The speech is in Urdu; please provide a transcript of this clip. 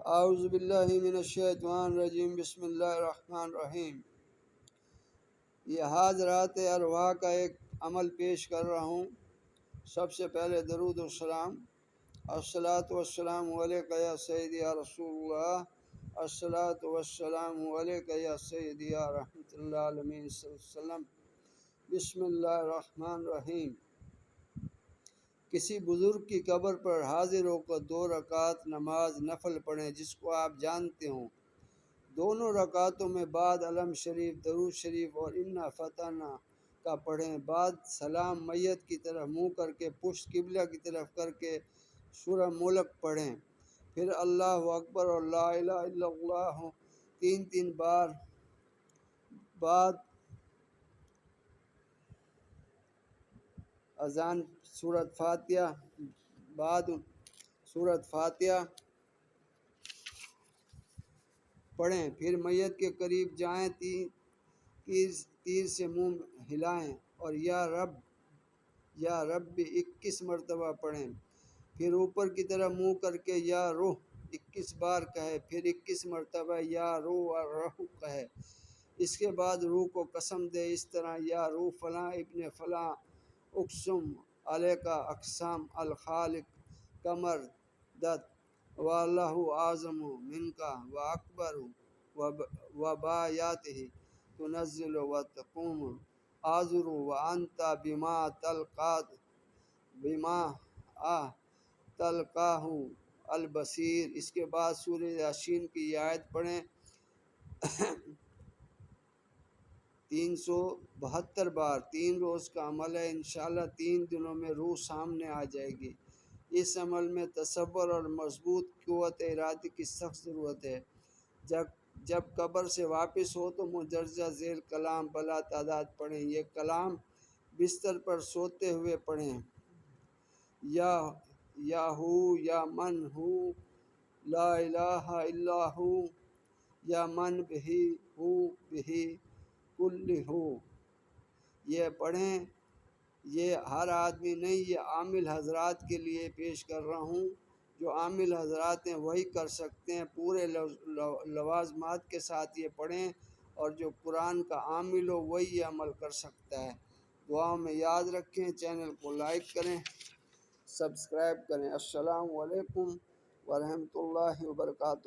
اعوذ باللہ من الشیطان الرجیم بسم اللہ الرحمن الرحیم۔ یہ حاضرات ارواح کا ایک عمل پیش کر رہا ہوں۔ سب سے پہلے درود و سلام، الصلاۃ والسلام علیک یا سیدی یا رسول اللہ، الصلاۃ والسلام علیک یا سیدی یا رحمۃ اللہ عالمین صلی اللہ علیہ وسلم۔ بسم اللہ الرحمن الرحیم۔ کسی بزرگ کی قبر پر حاضر ہو کر 2 رکعت نماز نفل پڑھیں جس کو آپ جانتے ہوں۔ دونوں رکعتوں میں بعد علم شریف، درود شریف اور انا فتحنا کا پڑھیں۔ بعد سلام میت کی طرف منہ کر کے پشت قبلہ کی طرف کر کے سورہ ملک پڑھیں۔ پھر اللہ اکبر اور لا الہ الا اللہ 3 بار۔ بعد اذان سورۃ فاتحہ پڑھیں۔ پھر میت کے قریب جائیں، تیر سے منہ ہلائیں اور یا رب 21 مرتبہ پڑھیں۔ پھر اوپر کی طرف منہ کر کے یا روح 21 بار کہے، پھر 21 مرتبہ یا روح کہے۔ اس کے بعد روح کو قسم دے اس طرح: یا روح فلاں ابن فلاں، اقسم علیک اقسام الخالق کمر دت واللہ اعظم منک و اکبر و بآیاتہ تنزل و تقوم اعذر وانت بما تلقاہ البصیر۔ اس کے بعد سورہ یاسین کی یہ آیت پڑھیں 372 بار۔ 3 روز کا عمل ہے، انشاءاللہ 3 دنوں میں روح سامنے آ جائے گی۔ اس عمل میں تصور اور مضبوط قوت ارادی کی سخت ضرورت ہے۔ جب قبر سے واپس ہو تو مندرجہ ذیل کلام بلا تعداد پڑھیں۔ یہ کلام بستر پر سوتے ہوئے پڑھیں: یا ہو یا من ہو لا الہ الا ہو یا من بہی ہو بہی کل ہو۔ یہ پڑھیں۔ یہ ہر آدمی نہیں، یہ عامل حضرات کے لیے پیش کر رہا ہوں۔ جو عامل حضرات ہیں وہی کر سکتے ہیں، پورے لوازمات کے ساتھ یہ پڑھیں، اور جو قرآن کا عامل ہو وہی یہ عمل کر سکتا ہے۔ دعاؤں میں یاد رکھیں، چینل کو لائک کریں، سبسکرائب کریں۔ السلام علیکم ورحمۃ اللہ وبرکاتہ۔